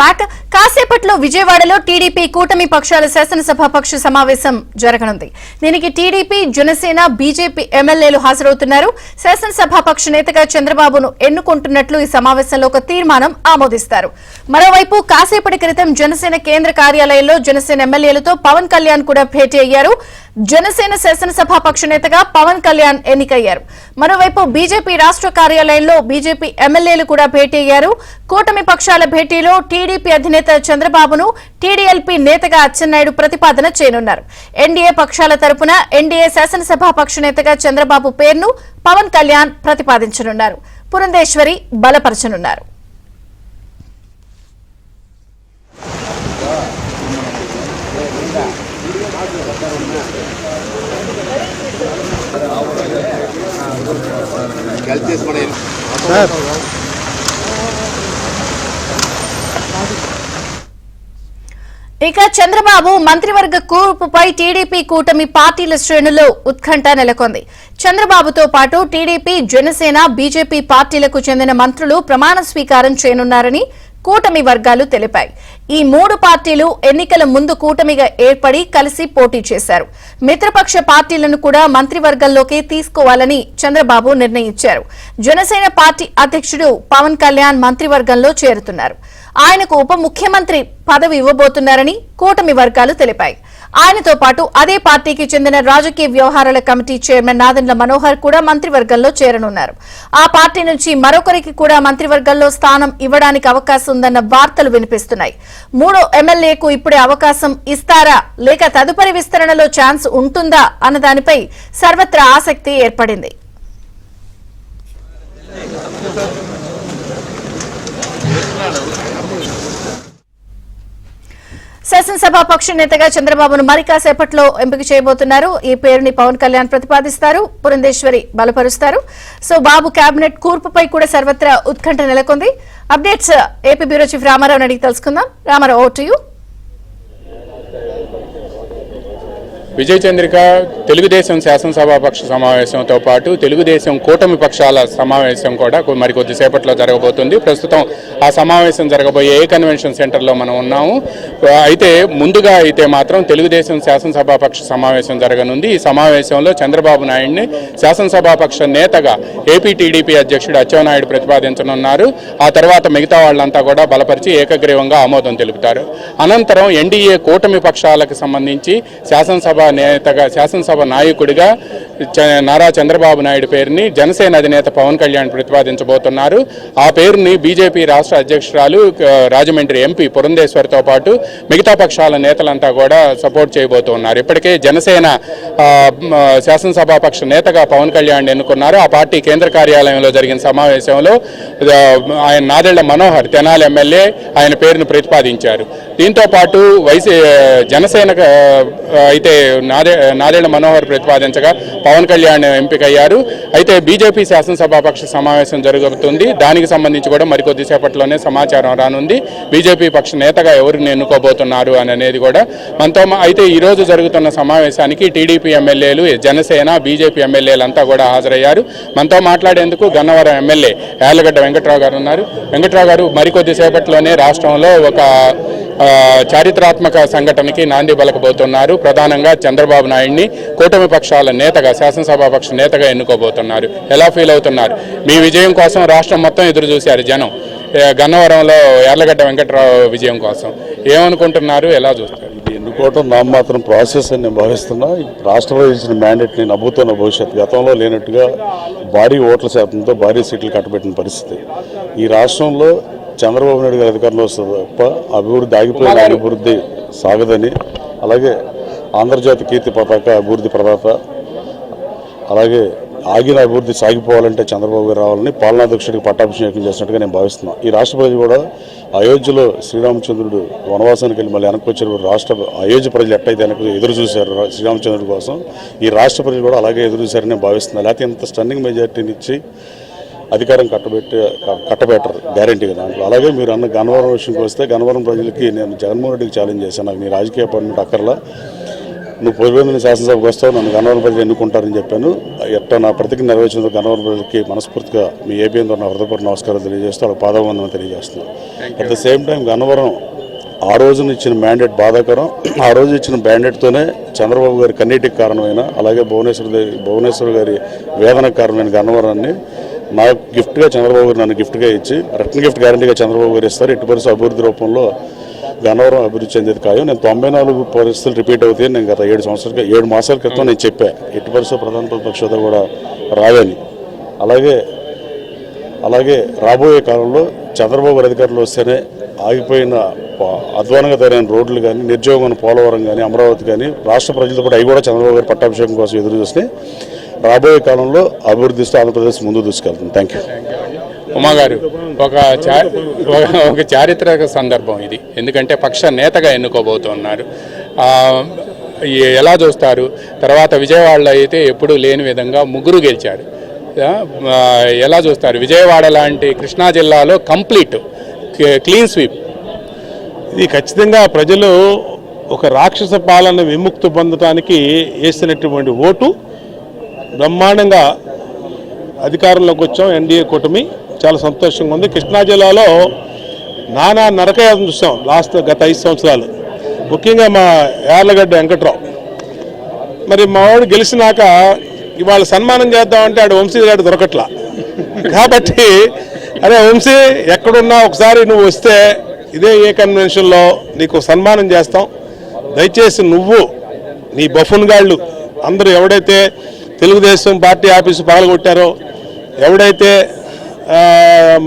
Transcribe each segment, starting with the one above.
Welcome back. కాసేపట్లో విజయవాడలో TDP కూటమి పక్షాల శాసనసభాపక్ష సమావేశం జరగనుంది. దీనికి టీడీపీ, జనసేన, బీజేపీ ఎమ్మెల్యేలు హాజరవుతున్నారు. శాసనసభాపక్ష నేతగా చంద్రబాబును ఎన్నుకుంటున్నట్లు ఈ సమావేశంలో ఒక తీర్మానం ఆమోదిస్తారు. మరోవైపు కాసేపటి క్రితం జనసేన కేంద్ర కార్యాలయంలో జనసేన ఎమ్మెల్యేలతో పవన్ కళ్యాణ్ కూడా భేటీ అయ్యారు. జనసేన శాసనసభాపక్ష నేతగా పవన్ కళ్యాణ్ ఎన్నికయ్యారు. మరోవైపు బీజేపీ రాష్ట్ర కార్యాలయంలో బీజేపీ ఎమ్మెల్యేలు కూడా భేటీ అయ్యారు. కూటమి పక్షాల భేటీలో టీడీపీ అధినేత చంద్రబాబును టీడీఎల్పీ నేతగా అచ్చెన్నాయుడు ప్రతిపాదన చేయనున్నారు. ఎన్డీఏ పక్షాల తరపున ఎన్డీఏ శాసనసభాపక్ష నేతగా చంద్రబాబు పేరును పవన్ కళ్యాణ్ ప్రతిపాదించనున్నారు. పురంధేశ్వరి బలపరచనున్నారు. ఇక చంద్రబాబు మంత్రివర్గ కూర్పుపై టీడీపీ కూటమి పార్టీల శ్రేణుల్లో ఉత్కంఠ నెలకొంది. చంద్రబాబుతో పాటు టీడీపీ, జనసేన, బీజేపీ పార్టీలకు చెందిన మంత్రులు ప్రమాణ స్వీకారం చేయనున్నారని కూటమి వర్గాలు తెలిపాయి. ఈ మూడు పార్టీలు ఎన్నికల ముందు కూటమిగా ఏర్పడి కలిసి పోటీ చేశారు. మిత్రపక్ష పార్టీలను కూడా మంత్రివర్గంలోకి తీసుకోవాలని చంద్రబాబు నిర్ణయించారు. జనసేన పార్టీ అధ్యక్షుడు పవన్ కళ్యాణ్ మంత్రివర్గంలో చేరుతున్నారు. ఆయనకు ఉప ముఖ్యమంత్రి పదవి ఇవ్వబోతున్నారని కూటమి వర్గాలు తెలిపాయి. ఆయనతో పాటు అదే పార్టీకి చెందిన రాజకీయ వ్యవహారాల కమిటీ చైర్మన్ నాదెండ్ల మనోహర్ కూడా మంత్రివర్గంలో చేరనున్నారు. ఆ పార్టీ నుంచి మరొకరికి కూడా మంత్రివర్గంలో స్థానం ఇవ్వడానికి అవకాశం ఉందన్న వార్తలు వినిపిస్తున్నాయి. మూడో ఎమ్మెల్యేకు ఇప్పుడే అవకాశం ఇస్తారా లేక తదుపరి విస్తరణలో ఛాన్స్ ఉంటుందా అన్న దానిపై సర్వత్రా ఆసక్తి ఏర్పడింది. శాసనసభాపక్ష నేతగా చంద్రబాబును మరి కాసేపట్లో ఎంపిక చేయబోతున్నారు. ఈ పేరుని పవన్ కళ్యాణ్ ప్రతిపాదిస్తారు, పురంధేశ్వరి బలపరుస్తారు. సో బాబు కేబినెట్ కూర్పుపై కూడా సర్వత్రా ఉత్కంఠ నెలకొంది. Updates AP bureau chief Ramarao అడిగి తెలుసుకుందాం. Ramarao, over to you. Vijay Chandrika, Telugudesam శాసనసభాపక్ష సమావేశంతో పాటు తెలుగుదేశం కూటమి పక్షాల సమావేశం కూడా మరికొద్దిసేపట్లో జరగబోతుంది. ప్రస్తుతం ఆ సమావేశం జరగబోయే ఏ కన్వెన్షన్ సెంటర్లో మనం ఉన్నాము. అయితే ముందుగా అయితే మాత్రం తెలుగుదేశం శాసనసభాపక్ష సమావేశం జరగనుంది. ఈ సమావేశంలో చంద్రబాబు నాయుడిని శాసనసభాపక్ష నేతగా ఏపీ టీడీపీ అధ్యక్షుడు అచ్చెన్నాయుడు ప్రతిపాదించనున్నారు. ఆ తర్వాత మిగతా వాళ్ళంతా కూడా బలపరిచి ఏకగ్రీవంగా ఆమోదం తెలుపుతారు. అనంతరం ఎన్డీఏ కూటమి పక్షాలకు సంబంధించి శాసనసభ నాయకుడిగా నారా చంద్రబాబు నాయుడు పేరుని జనసేన అధినేత పవన్ కళ్యాణ్ ప్రతిపాదించబోతున్నారు. ఆ పేరుని బీజేపీ రాష్ట్ర అధ్యక్షురాలు రాజమండ్రి ఎంపీ పురంధేశ్వరితో పాటు మిగతా పక్షాల నేతలంతా కూడా సపోర్ట్ చేయబోతున్నారు. ఇప్పటికే జనసేన శాసనసభాపక్ష నేతగా పవన్ కళ్యాణ్ ఎన్నుకున్నారు. ఆ పార్టీ కేంద్ర కార్యాలయంలో జరిగిన సమావేశంలో ఆయన నాదెళ్ల మనోహర్ తెనాలి ఎమ్మెల్యే ఆయన పేరును ప్రతిపాదించారు. దీంతో పాటు జనసేన అయితే నాదెళ్ల మనోహర్ ప్రతిపాదించగా పవన్ కళ్యాణ్ ఎంపికయ్యారు. అయితే బీజేపీ శాసనసభాపక్ష సమావేశం జరుగుతుంది. దానికి సంబంధించి కూడా మరికొద్దిసేపట్లోనే సమాచారం రానుంది. బీజేపీ పక్ష నేతగా ఎవరిని ఎన్నుకోబోతున్నారు అనేది కూడా మనతో. అయితే ఈ రోజు జరుగుతున్న సమావేశానికి టీడీపీ ఎమ్మెల్యేలు, జనసేన, బీజేపీ ఎమ్మెల్యేలంతా కూడా హాజరయ్యారు. మనతో మాట్లాడేందుకు గన్నవరం ఎమ్మెల్యే యార్లగడ్డ వెంకట్రావు గారు ఉన్నారు. వెంకట్రావు గారు, మరికొద్దిసేపట్లోనే రాష్ట్రంలో ఒక చారిత్రాత్మక సంఘటనకి నాంది పలకబోతున్నారు. ప్రధానంగా చంద్రబాబు నాయుడిని కూటమి పక్షాల నేతగా, శాసనసభాపక్ష నేతగా ఎన్నుకోబోతున్నారు. ఎలా ఫీల్ అవుతున్నారు? మీ విజయం కోసం రాష్ట్రం మొత్తం ఎదురు చూశారు జనం. గన్నవరంలో యార్లగడ్డ వెంకట్రావు విజయం కోసం ఏమనుకుంటున్నారు? ఎలా చూస్తారు? ఎన్నుకోవటం నామమాత్రం ప్రాసెస్ అని నేను భావిస్తున్నా. రాష్ట్రంలో ఇచ్చిన మ్యాండేట్ని నమ్ముతున్న భవిష్యత్తు గతంలో లేనట్టుగా భారీ ఓట్ల శాతంతో భారీ సీట్లు కట్టబెట్టిన పరిస్థితి. ఈ రాష్ట్రంలో చంద్రబాబు నాయుడు గారి అధికారంలో వస్తుంది తప్ప అభివృద్ధి ఆగిపోయిన అభివృద్ధి సాగదని, అలాగే ఆంధ్రజాతి కీర్తి పతాక అభివృద్ధి ప్రదాత, అలాగే ఆగిన అభివృద్ధి సాగిపోవాలంటే చంద్రబాబు గారు రావాలని పాలనాధ్యక్షుడికి పట్టాభిషేకం చేసినట్టుగా నేను భావిస్తున్నాను. ఈ రాష్ట్ర ప్రజలు కూడా అయోధ్యలో శ్రీరామచంద్రుడు వనవాసానికి వెళ్ళి మళ్ళీ వెనక్కి వచ్చినప్పుడు అయోధ్య ప్రజలు ఎట్టయితే ఎదురు చూశారు శ్రీరామచంద్రుడి కోసం, ఈ రాష్ట్ర ప్రజలు కూడా అలాగే ఎదురు చూశారని నేను భావిస్తున్నాను. లేకపోతే ఇంత స్టన్నింగ్ మెజార్టీని ఇచ్చి అధికారం కట్టబెట్టరు గ్యారంటీగా దాంట్లో. అలాగే మీరు అన్న గన్నవరం విషయంకి వస్తే, గన్నవరం ప్రజలకి నేను జగన్మోహన్ రెడ్డికి ఛాలెంజ్ చేశాను. నాకు నీ రాజకీయ అపాయింట్మెంట్ అక్కర్లా, నువ్వు పులివెందుల శాసనసభకు వస్తావు, నన్ను గన్నవరం ప్రజలు ఎన్నుకుంటారని చెప్పాను. ఎట్టా నా ప్రతిజ్ఞ నెరవేర్చినందుకు గన్నవరం ప్రజలకి మనస్ఫూర్తిగా మీ ఏబిఎన్ ద్వారా నా హృదయపూర్వక నమస్కారం తెలియజేస్తూ వాళ్ళకి పాదవందనం తెలియజేస్తున్నాను. At the same time Gannavaram ఆ రోజున ఇచ్చిన మ్యాండేట్ బాధాకరం. ఆ రోజు ఇచ్చిన మ్యాండేట్తోనే చంద్రబాబు గారి కన్నీటికి కారణమైన, అలాగే భువనేశ్వర్ గారి వేదనకు కారణమైన గన్నవరాన్ని నాకు గిఫ్ట్గా చంద్రబాబు గారు నన్ను గిఫ్ట్గా ఇచ్చి రిటర్న్ గిఫ్ట్ గ్యారంటీగా చంద్రబాబు గారు ఇస్తారు. ఎట్టి పరిస్థితి అభివృద్ధి రూపంలో గన్నవరం అభివృద్ధి చెందేది ఖాయం. నేను 94 పరిస్థితులు రిపీట్ అవుతాయి. నేను గత 7 మాసాల క్రితం నేను చెప్పా ఎట్టి పరిస్థితి ప్రధాన ప్రతిపక్ష హోదా కూడా రాదని. అలాగే రాబోయే కాలంలో చంద్రబాబు గారు అధికారంలో వస్తేనే ఆగిపోయిన అధ్వానంగా తయారైన రోడ్లు కానీ, నిర్జీవంగా పోలవరం కానీ, అమరావతి కానీ రాష్ట్ర ప్రజలతో కూడా అవి కూడా చంద్రబాబు గారి పట్టాభిషేకం కోసం ఎదురు చూస్తే రాబోయే కాలంలో అభివృద్ధిస్తూ ఆంధ్రప్రదేశ్ ముందుకు దూసుకెళ్తుంది. Thank you. ఉమా గారు, ఒక చారిత్రక సందర్భం ఇది. ఎందుకంటే పక్ష నేతగా ఎన్నుకోబోతున్నారు. ఎలా చూస్తారు? తర్వాత విజయవాడలో అయితే ఎప్పుడూ లేని విధంగా 3 గెలిచారు. ఎలా చూస్తారు? విజయవాడ లాంటి కృష్ణా జిల్లాలో కంప్లీట్ క్లీన్ స్వీప్. ఇది ఖచ్చితంగా ప్రజలు ఒక రాక్షస పాలన విముక్తి పొందడానికి వేసినటువంటి ఓటు. బ్రహ్మాండంగా అధికారంలోకి వచ్చాం, ఎన్డీఏ కూటమి. చాలా సంతోషంగా ఉంది. కృష్ణా జిల్లాలో నానా నరకయాతన చూసాం గత 5 సంవత్సరాలు. ముఖ్యంగా మా యార్లగడ్డ వెంకట్రావు, మరి మా వాడు గెలిచినాక ఇవాళ సన్మానం చేద్దామంటే ఆడు వంశీ గారు దొరకట్లా. కాబట్టి అరే వంశీ, ఎక్కడున్నా ఒకసారి నువ్వు వస్తే ఇదే ఏ కన్వెన్షన్లో నీకు సన్మానం చేస్తాం. దయచేసి నువ్వు నీ బఫున్ గాళ్ళు అందరూ ఎవడైతే తెలుగుదేశం పార్టీ ఆఫీసు పగలగొట్టారో, ఎవడైతే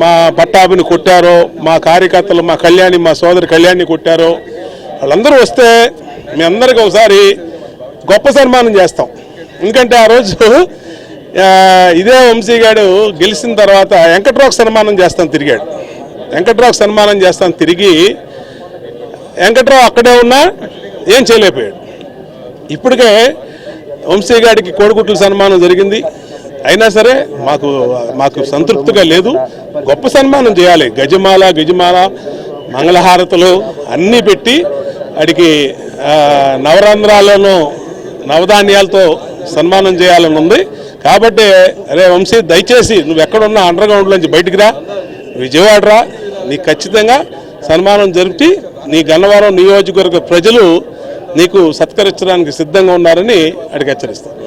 మా పట్టాభిని కొట్టారో, మా కార్యకర్తలు, మా కళ్యాణి, మా సోదరి కళ్యాణిని కొట్టారో, వాళ్ళందరూ వస్తే మీ అందరికీ ఒకసారి గొప్ప సన్మానం చేస్తాం. ఎందుకంటే ఆ రోజు ఇదే వంశీ గారు గెలిచిన తర్వాత వెంకట్రావుకి సన్మానం చేస్తాను తిరిగాడు. వెంకట్రావుకి సన్మానం చేస్తాను తిరిగి వెంకట్రావు అక్కడే ఉన్నా ఏం చేయలేకపోయాడు. ఇప్పటికే వంశీ గారికి కోడిగుడ్ల సన్మానం జరిగింది. అయినా సరే మాకు సంతృప్తిగా లేదు. గొప్ప సన్మానం చేయాలి. గజమాల మంగళహారతులు అన్నీ పెట్టి వాడికి నవరంధ్రాలను నవధాన్యాలతో సన్మానం చేయాలని ఉంది. కాబట్టి అరే వంశీ, దయచేసి నువ్వు ఎక్కడున్నా అండర్ గ్రౌండ్లోంచి బయటికి రా, విజయవాడ రా. నీకు ఖచ్చితంగా సన్మానం జరిపి నీ గన్నవరం నియోజకవర్గ ప్రజలు నీకు సత్కరించడానికి సిద్ధంగా ఉన్నారని అడిగి హెచ్చరిస్తాను.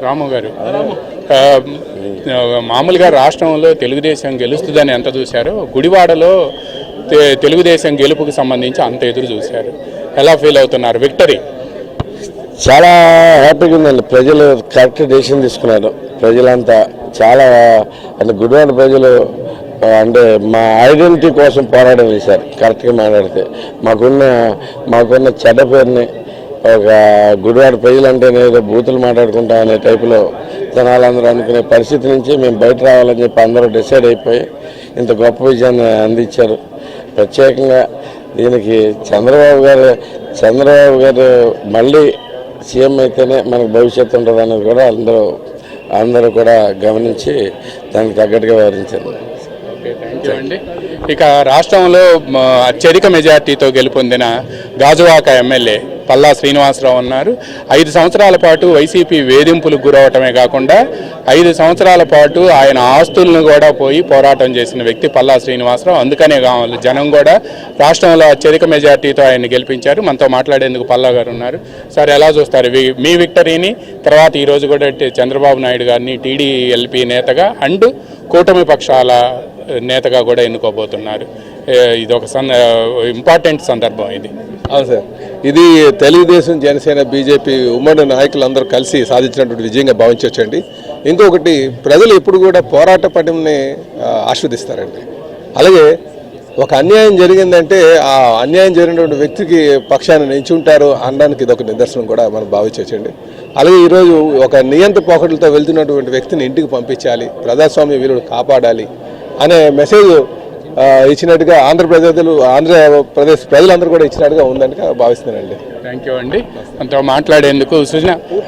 రాము గారు, మామూలుగా రాష్ట్రంలో తెలుగుదేశం గెలుస్తుందని ఎంత చూశారో, గుడివాడలో తెలుగుదేశం గెలుపుకి సంబంధించి అంత ఎదురు చూశారు. ఎలా ఫీల్ అవుతున్నారు? విక్టరీ చాలా హ్యాపీగా ఉందండి. ప్రజలు కరెక్ట్ డెసిషన్ తీసుకున్నారు. ప్రజలంతా చాలా అంటే గుడివాడ ప్రజలు అంటే మా ఐడెంటిటీ కోసం పోరాటం చేశారు. కరెక్ట్గా మాట్లాడితే మాకున్న చెడ్డ పేరుని ఒక గుడివాడ ప్రజలంటే ఏదో బూతులు మాట్లాడుకుంటా అనే టైపులో జనాలందరూ అనుకునే పరిస్థితి నుంచి మేము బయట రావాలని చెప్పి అందరూ డిసైడ్ అయిపోయి ఇంత గొప్ప విజయాన్ని అందించారు. ప్రత్యేకంగా దీనికి చంద్రబాబు గారు మళ్ళీ సీఎం అయితేనే మనకు భవిష్యత్తు ఉంటుంది అనేది కూడా అందరూ కూడా గమనించి దానికి తగ్గట్టుగా వ్యవహరించారు. ఇక రాష్ట్రంలో అత్యధిక మెజార్టీతో గెలుపొందిన గాజువాక ఎమ్మెల్యే పల్లా శ్రీనివాసరావు ఉన్నారు. 5 సంవత్సరాల పాటు వైసీపీ వేధింపులకు గురవటమే కాకుండా 5 సంవత్సరాల పాటు ఆయన ఆస్తులను కూడా పోయి పోరాటం చేసిన వ్యక్తి పల్లా శ్రీనివాసరావు. అందుకనే జనం కూడా రాష్ట్రంలో అత్యధిక మెజార్టీతో ఆయన్ని గెలిపించారు. మనతో మాట్లాడేందుకు పల్లా గారు ఉన్నారు. సార్, ఎలా చూస్తారు మీ విక్టరీని? తర్వాత ఈరోజు కూడా చంద్రబాబు నాయుడు గారిని టీడీఎల్పీ నేతగా అండ్ కూటమి పక్షాల నేతగా కూడా ఎన్నుకోబోతున్నారు. ఇది ఒక ఇంపార్టెంట్ సందర్భం ఇది. అవును సార్, ఇది తెలుగుదేశం, జనసేన, బీజేపీ ఉమ్మడి నాయకులందరూ కలిసి సాధించినటువంటి విజయంగా భావించవచ్చండి. ఇంకొకటి, ప్రజలు ఎప్పుడు కూడా పోరాట పటిమని ఆస్వాదిస్తారండి. అలాగే ఒక అన్యాయం జరిగిందంటే ఆ అన్యాయం జరిగినటువంటి వ్యక్తికి పక్షాన్ని నించుంటారు అనడానికి ఇది ఒక నిదర్శనం కూడా మనం భావించవచ్చండి. అలాగే ఈరోజు ఒక నియంత పోకడలతో వెళ్తున్నటువంటి వ్యక్తిని ఇంటికి పంపించాలి, ప్రజాస్వామ్య విలువలు కాపాడాలి అనే మెసేజ్ ఇచ్చినట్టుగా ఆంధ్రప్రదేశ్ ప్రజలందరూ కూడా ఇచ్చినట్టుగా ఉందని భావిస్తున్నానండి. థ్యాంక్ యూ అండి. అంతా మాట్లాడేందుకు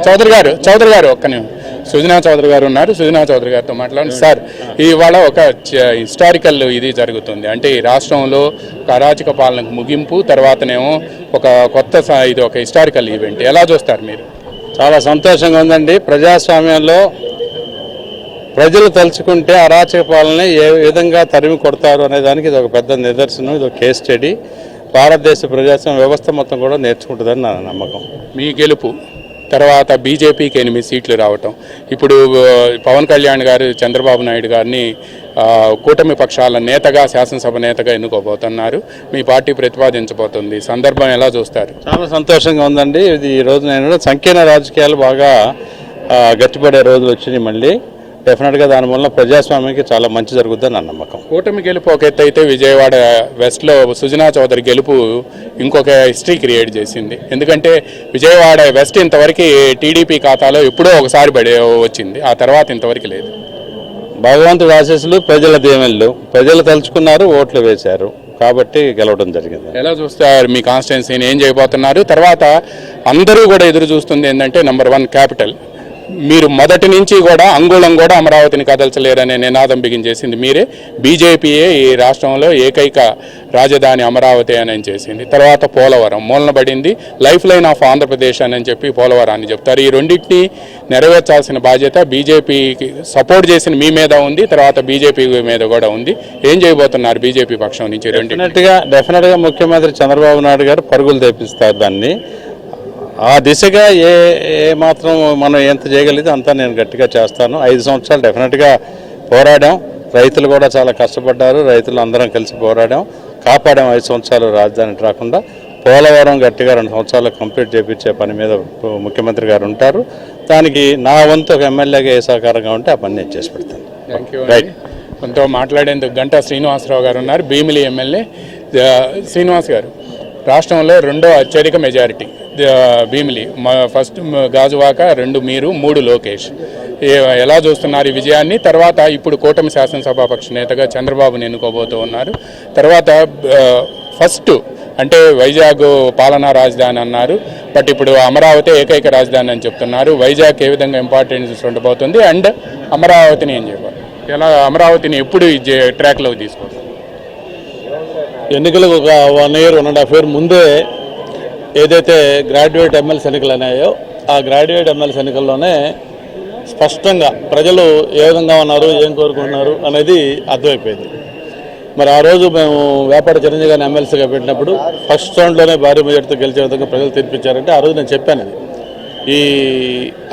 చౌదరి గారు ఒక్క నిమిషం. సుజనా చౌదరి గారు ఉన్నారు. సుజనా చౌదరి గారితో మాట్లాడండి. సార్, ఇవాళ ఒక హిస్టారికల్ ఇది జరుగుతుంది. అంటే ఈ రాష్ట్రంలో ఒక అరాచక పాలనకు ముగింపు, తర్వాతనేమో ఒక కొత్త ఇది ఒక హిస్టారికల్ ఈవెంట్. ఎలా చూస్తారు మీరు? చాలా సంతోషంగా ఉందండి. ప్రజాస్వామ్యంలో ప్రజలు తలుచుకుంటే అరాచక పాలన ఏ విధంగా తరిమి కొడతారు అనే దానికి ఇది ఒక పెద్ద నిదర్శనం. ఇది ఒక కేస్ స్టడీ. భారతదేశ ప్రజాస్వామ్య వ్యవస్థ మొత్తం కూడా నేర్చుకుంటుందని నా నమ్మకం. మీ గెలుపు తర్వాత బీజేపీకి 8 సీట్లు రావటం, ఇప్పుడు పవన్ కళ్యాణ్ గారు చంద్రబాబు నాయుడు గారిని కూటమి పక్షాల నేతగా, శాసనసభ నేతగా ఎన్నుకోబోతున్నారు. మీ పార్టీ ప్రతిపాదించబోతుంది. సందర్భం ఎలా చూస్తారు? చాలా సంతోషంగా ఉందండి. ఇది ఈ రోజు నేను సంకీర్ణ రాజకీయాలు బాగా గట్టిపడే రోజులు వచ్చినాయి. మళ్ళీ డెఫినెట్గా దానివల్ల ప్రజాస్వామ్యానికి చాలా మంచి జరుగుతుందని నా నమ్మకం. కూటమి గెలుపు ఒక ఎత్తు అయితే, విజయవాడ వెస్ట్లో సుజనా చౌదరి గెలుపు ఇంకొక హిస్టరీ క్రియేట్ చేసింది. ఎందుకంటే విజయవాడ వెస్ట్ ఇంతవరకు టీడీపీ ఖాతాలో ఎప్పుడో ఒకసారి వచ్చింది, ఆ తర్వాత ఇంతవరకు లేదు. భగవంతుడి ఆశీస్సులు, ప్రజల దీవెనలు. ప్రజలు తలుచుకున్నారు, ఓట్లు వేశారు, కాబట్టి గెలవడం జరిగింది. ఎలా చూస్తారు మీ కాన్స్టిట్యున్సీని? ఏం చేయబోతున్నారు? తర్వాత అందరూ కూడా ఎదురు చూస్తుంది ఏంటంటే నెంబర్ 1 క్యాపిటల్. మీరు మొదటి నుంచి కూడా అంగుళం కూడా అమరావతిని కదల్చలేరనే నినాదం బిగించేసింది మీరే. బీజేపీయే ఈ రాష్ట్రంలో ఏకైక రాజధాని అమరావతి అని చేసింది. తర్వాత పోలవరం మూలనబడింది. లైఫ్ లైన్ ఆఫ్ ఆంధ్రప్రదేశ్ అని చెప్పి పోలవరాన్ని చెప్తారు. ఈ రెండింటినీ నెరవేర్చాల్సిన బాధ్యత బీజేపీకి సపోర్ట్ చేసిన మీ మీద ఉంది, తర్వాత బీజేపీ మీద కూడా ఉంది. ఏం చేయబోతున్నారు బీజేపీ పక్షం నుంచి? డెఫినెట్గా ముఖ్యమంత్రి చంద్రబాబు నాయుడు గారు పరుగులు తెప్పిస్తారు దాన్ని. ఆ దిశగా ఏ మాత్రం మనం ఎంత చేయగలిగితే అంతా నేను గట్టిగా చేస్తాను. 5 సంవత్సరాలు డెఫినెట్గా పోరాడాం. రైతులు కూడా చాలా కష్టపడ్డారు. రైతులు అందరం కలిసి పోరాడాం, కాపాడాం. 5 సంవత్సరాలు రాజధాని రాకుండా పోలవరం గట్టిగా 2 సంవత్సరాలు కంప్లీట్ చేయించే పని మీద ముఖ్యమంత్రి గారు ఉంటారు. దానికి నా వంతు ఒక ఎమ్మెల్యేగా ఏ సహకారంగా ఉంటే ఆ పని నేను చేసి పెడతాను. రైట్. కొంత మాట్లాడేందుకు గంటా శ్రీనివాసరావు గారు ఉన్నారు, భీమిలి ఎమ్మెల్యే. శ్రీనివాస్ గారు, రాష్ట్రంలో 2వ అత్యధిక మెజారిటీ భీమిలి. ఫస్ట్ గాజువాక, 2 మీరు, 3 లోకేష్. ఎలా చూస్తున్నారు ఈ విజయాన్ని? తర్వాత ఇప్పుడు కూటమి శాసనసభాపక్ష నేతగా చంద్రబాబుని ఎన్నుకోబోతూ ఉన్నారు. తర్వాత ఫస్ట్ అంటే వైజాగ్ పాలనా రాజధాని అన్నారు, బట్ ఇప్పుడు అమరావతి ఏకైక రాజధాని అని చెప్తున్నారు. వైజాగ్ ఏ విధంగా ఇంపార్టెన్స్ ఉండబోతుంది అండ్ అమరావతిని ఏం చేయబోతున్నారు? ఎలా అమరావతిని ఎప్పుడు ట్రాక్లోకి తీసుకోవాలి? ఎన్నికలకు ఒక 1 year 1.5 year ముందే ఏదైతే గ్రాడ్యుయేట్ ఎమ్మెల్సీ ఎన్నికలు ఉన్నాయో ఆ గ్రాడ్యుయేట్ ఎమ్మెల్సీ ఎన్నికల్లోనే స్పష్టంగా ప్రజలు ఏ విధంగా ఉన్నారు, ఏం కోరుకుంటున్నారు అనేది అర్థమైపోయింది. మరి ఆ రోజు మేము వేపాడ చిరంజీవి గారిని ఎమ్మెల్సీగా పెట్టినప్పుడు ఫస్ట్ రౌండ్లోనే భారీ మెజార్టీతో గెలిచే విధంగా ప్రజలు తీర్పిచ్చారంటే ఆ రోజు నేను చెప్పాను, ఇది ఈ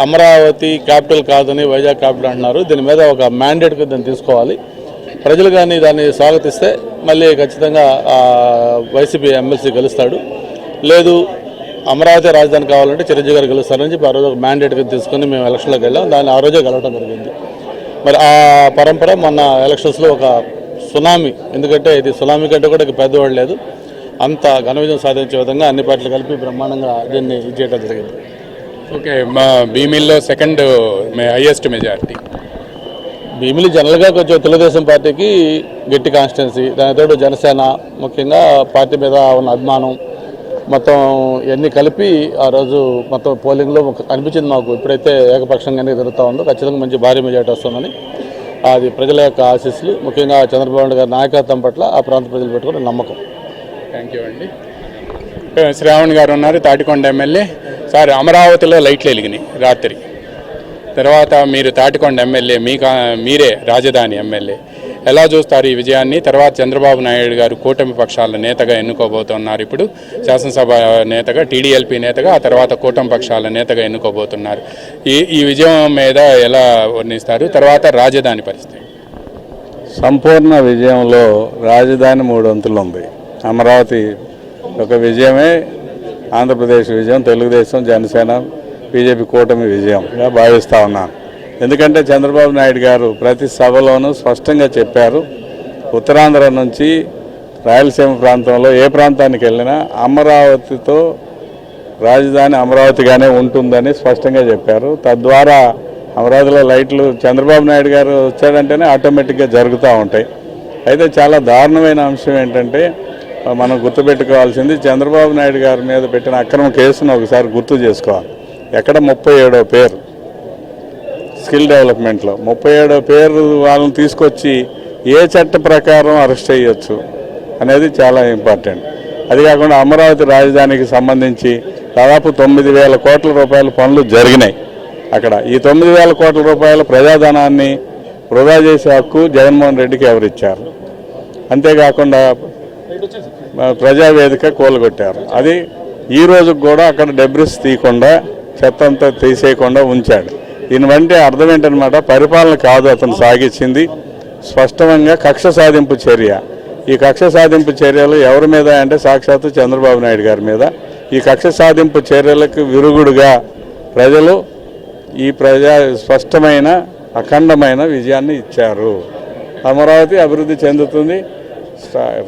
అమరావతి క్యాపిటల్ కాదని వైజాగ్ క్యాపిటల్ అంటున్నారు, దీని మీద ఒక మ్యాండేట్గా దాన్ని తీసుకోవాలి. ప్రజలు కానీ దాన్ని స్వాగతిస్తే మళ్ళీ ఖచ్చితంగా వైసీపీ ఎమ్మెల్సీ గెలుస్తాడు, లేదు అమరావతి రాజధాని కావాలంటే చిరంజీవి గారు గెలుస్తారని చెప్పి ఆ రోజు ఒక మ్యాండేట్గా తీసుకొని మేము ఎలక్షన్లోకి వెళ్ళాం. దాన్ని ఆ రోజే గెలవడం జరిగింది. మరి ఆ పరంపర మొన్న ఎలక్షన్స్లో ఒక సునామీ, ఎందుకంటే ఇది సునామీ కంటే కూడా పెద్దవాడు లేదు, అంత ఘన విజయం సాధించే విధంగా అన్ని పార్టీలు కలిపి బ్రహ్మాండంగా దీన్ని చేయడం జరిగింది. ఓకే, మా భీమిల్లో 2nd హైయెస్ట్ మెజారిటీ. భీమిలి జనరల్గా కొంచెం తెలుగుదేశం పార్టీకి గట్టి కాన్స్టిట్యున్సీ, దానితో జనసేన ముఖ్యంగా పార్టీ మీద ఉన్న అభిమానం మొత్తం ఇవన్నీ కలిపి ఆ రోజు మొత్తం పోలింగ్లో అనిపించింది మాకు. ఇప్పుడైతే ఏకపక్షంగానే జరుగుతూ ఉందో ఖచ్చితంగా మంచి భారీ మెజార్టీ వస్తుందని, అది ప్రజల యొక్క ఆశీస్సులు, ముఖ్యంగా చంద్రబాబు నాయుడు గారి నాయకత్వం పట్ల ఆ ప్రాంత ప్రజలు పెట్టుకునే నమ్మకం. థ్యాంక్ యూ అండి. శ్రావణ్ గారు ఉన్నారు, తాటికొండ ఎమ్మెల్యే. సార్, అమరావతిలో లైట్లు వెలిగినాయి రాత్రి, తర్వాత మీరు తాటికొండ ఎమ్మెల్యే, మీరే రాజధాని ఎమ్మెల్యే. ఎలా చూస్తారు ఈ విజయాన్ని? తర్వాత చంద్రబాబు నాయుడు గారు కూటమి పక్షాల నేతగా ఎన్నుకోబోతున్నారు. ఇప్పుడు శాసనసభ నేతగా, టీడీఎల్పీ నేతగా, ఆ తర్వాత కూటమి పక్షాల నేతగా ఎన్నుకోబోతున్నారు. ఈ విజయం మీద ఎలా వర్ణిస్తారు? తర్వాత రాజధాని పరిస్థితి. సంపూర్ణ విజయంలో రాజధాని 3 వంతులు ఉంది. అమరావతి ఒక విజయమే ఆంధ్రప్రదేశ్ విజయం, తెలుగుదేశం, జనసేన, బీజేపీ కూటమి విజయంగా భావిస్తూ ఉన్నాను. ఎందుకంటే చంద్రబాబు నాయుడు గారు ప్రతి సభలోనూ స్పష్టంగా చెప్పారు, ఉత్తరాంధ్ర నుంచి రాయలసీమ ప్రాంతంలో ఏ ప్రాంతానికి వెళ్ళినా అమరావతితో రాజధాని అమరావతిగానే ఉంటుందని స్పష్టంగా చెప్పారు. తద్వారా అమరావతిలో లైట్లు చంద్రబాబు నాయుడు గారు వచ్చాడంటేనే ఆటోమేటిక్గా జరుగుతూ ఉంటాయి. అయితే చాలా దారుణమైన అంశం ఏంటంటే, మనం గుర్తుపెట్టుకోవాల్సింది, చంద్రబాబు నాయుడు గారి మీద పెట్టిన అక్రమ కేసును ఒకసారి గుర్తు చేసుకోవాలి. ఎక్కడ 37వ పేరు స్కిల్ డెవలప్మెంట్లో 37 పేరు వాళ్ళని తీసుకొచ్చి ఏ చట్ట ప్రకారం అరెస్ట్ చేయొచ్చు అనేది చాలా ఇంపార్టెంట్. అది కాకుండా అమరావతి రాజధానికి సంబంధించి దాదాపు 9,000 కోట్ల రూపాయల పనులు జరిగినాయి. అక్కడ ఈ 9,000 కోట్ల రూపాయల ప్రజాధనాన్ని వృధా చేసే హక్కు జగన్మోహన్ రెడ్డికి ఎవరిచ్చారు? అంతేకాకుండా ప్రజావేదిక కూలగొట్టారు. అది ఈ రోజుకు కూడా అక్కడ డెబ్రిస్ తీయకుండా చెత్త అంతా తీసేయకుండా ఉంచాడు. దీని వంటి అర్థం ఏంటనమాట, పరిపాలన కాదు అతను సాగించింది, స్పష్టంగా కక్ష సాధింపు చర్య. ఈ కక్ష సాధింపు చర్యలు ఎవరి మీద అంటే సాక్షాత్తు చంద్రబాబు నాయుడు గారి మీద. ఈ కక్ష సాధింపు చర్యలకు విరుగుడుగా ప్రజలు ఈ స్పష్టమైన అఖండమైన విజయాన్ని ఇచ్చారు. అమరావతి అభివృద్ధి చెందుతుంది.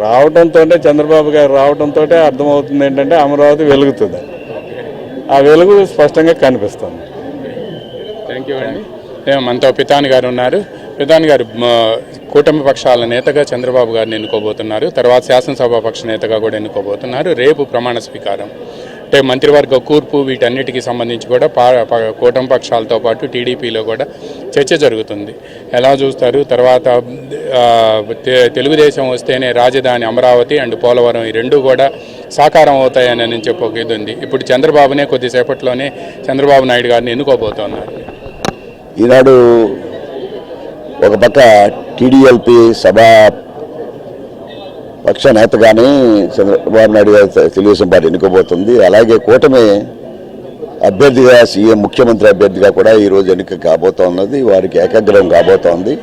రావడంతో చంద్రబాబు గారు రావడంతో అర్థమవుతుంది ఏంటంటే అమరావతి వెలుగుతుంది. ఆ వెలుగు స్పష్టంగా కనిపిస్తుంది. థ్యాంక్ యూ అండి. మనతో పితాని గారు ఉన్నారు. పితాని గారు, కూటమి పక్షాల నేతగా చంద్రబాబు గారిని ఎన్నుకోబోతున్నారు. తర్వాత శాసనసభ పక్ష నేతగా కూడా ఎన్నుకోబోతున్నారు. రేపు ప్రమాణ స్వీకారం, అంటే మంత్రివర్గ కూర్పు, వీటన్నిటికీ సంబంధించి కూడా కూటమి పక్షాలతో పాటు టీడీపీలో కూడా చర్చ జరుగుతుంది. ఎలా చూస్తారు? తర్వాత తెలుగుదేశం వస్తేనే రాజధాని అమరావతి అండ్ పోలవరం ఈ రెండు కూడా సాకారం అవుతాయని చెప్పి ఒక ఇది ఉంది. ఇప్పుడు చంద్రబాబునే కొద్దిసేపట్లోనే చంద్రబాబు నాయుడు గారిని ఎన్నుకోబోతున్నారు. ఈనాడు ఒక పక్క టీడీఎల్పీ సభా పక్ష నేతగానే చంద్రబాబు నాయుడు గారు తెలుగుదేశం పార్టీ ఎన్నుకోబోతుంది. అలాగే కూటమి అభ్యర్థిగా సీఎం ముఖ్యమంత్రి అభ్యర్థిగా కూడా ఈరోజు ఎన్నిక కాబోతోన్నది. వారికి ఏకాగ్రహం కాబోతోంది.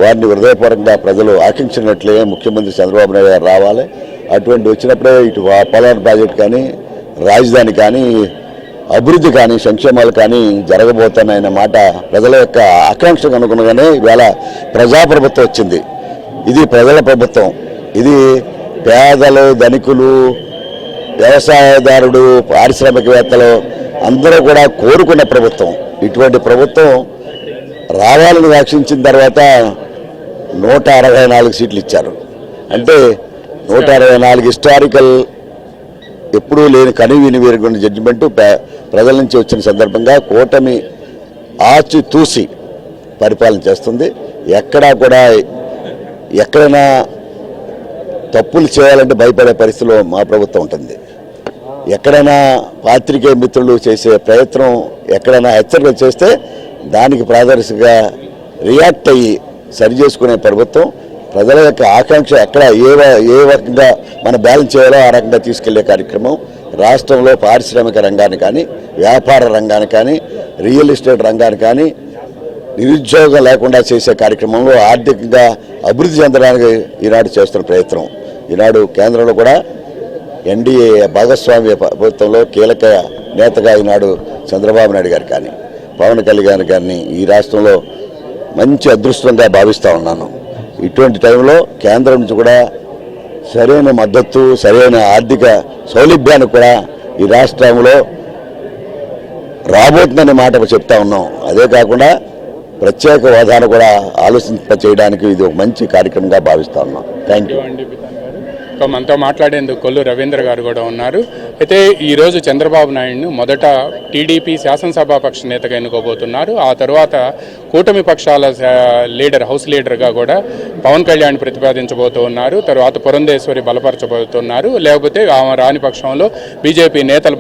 వారిని హృదయపూర్వకంగా ప్రజలు ఆశించినట్లే ముఖ్యమంత్రి చంద్రబాబు నాయుడు గారు రావాలి. అటువంటి వచ్చినప్పుడే ఇటు పోలవరం ప్రాజెక్టు కానీ, రాజధాని కానీ, అభివృద్ధి కానీ, సంక్షేమాలు కానీ జరగబోతున్నాయన్న మాట ప్రజల యొక్క ఆకాంక్షకు అనుగుణంగానే ఇవాళ ప్రజాప్రభుత్వం వచ్చింది. ఇది ప్రజల ప్రభుత్వం. ఇది పేదలు, ధనికులు, వ్యవసాయదారుడు, పారిశ్రామికవేత్తలు అందరూ కూడా కోరుకున్న ప్రభుత్వం. ఇటువంటి ప్రభుత్వం రావాలని ఆశించిన తర్వాత 164 సీట్లు ఇచ్చారు. అంటే 164 హిస్టారికల్, ఎప్పుడూ లేని కనివిని వేరుకున్న జడ్జిమెంటు ప్రజల నుంచి వచ్చిన సందర్భంగా కూటమి ఆచితూసి పరిపాలన చేస్తుంది. ఎక్కడైనా తప్పులు చేయాలంటే భయపడే పరిస్థితిలో మా ప్రభుత్వం ఉంటుంది. ఎక్కడైనా పాత్రికేయ మిత్రులు చేసే ప్రయత్నం, ఎక్కడైనా హెచ్చరికలు చేస్తే దానికి ప్రాదర్శిగా రియాక్ట్ అయ్యి సరిచేసుకునే ప్రభుత్వం. ప్రజల యొక్క ఆకాంక్ష ఎక్కడ ఏ రకంగా మనం బ్యాలెన్స్ చేయాలో ఆ రకంగా తీసుకెళ్లే కార్యక్రమం రాష్ట్రంలో పారిశ్రామిక రంగాన్ని కానీ, వ్యాపార రంగాన్ని కానీ, రియల్ ఎస్టేట్ రంగాన్ని కానీ నిరుద్యోగం లేకుండా చేసే కార్యక్రమంలో ఆర్థికంగా అభివృద్ధి చెందడానికి ఈనాడు చేస్తున్న ప్రయత్నం. ఈనాడు కేంద్రంలో కూడా ఎన్డీఏ భాగస్వామ్య ప్రభుత్వంలో కీలక నేతగా ఈనాడు చంద్రబాబు నాయుడు గారు కానీ, పవన్ కళ్యాణ్ గారిని ఈ రాష్ట్రంలో మంచి అదృష్టంగా భావిస్తూ ఉన్నాను. ఇటువంటి టైంలో కేంద్రం నుంచి కూడా సరైన మద్దతు, సరైన ఆర్థిక సౌలభ్యాన్ని కూడా ఈ రాష్ట్రంలో రాబోతుందనే మాట చెప్తా ఉన్నాం. అదే కాకుండా ప్రత్యేక హోదాను కూడా ఆలోచింప చేయడానికి ఇది ఒక మంచి కార్యక్రమంగా భావిస్తా ఉన్నాం. Thank you. మనతో మాట్లాడేందుకు కొల్లు రవీంద్ర గారు కూడా ఉన్నారు. అయితే ఈరోజు చంద్రబాబు నాయుడును మొదట టీడీపీ శాసనసభాపక్ష నేతగా ఎన్నుకోబోతున్నారు. ఆ తర్వాత కూటమి పక్షాల లీడర్, హౌస్ లీడర్గా కూడా పవన్ కళ్యాణ్ ప్రతిపాదించబోతూ ఉన్నారు. తర్వాత పురంధేశ్వరి బలపరచబోతున్నారు. లేకపోతే ఆమె రాని పక్షంలో బీజేపీ నేతలు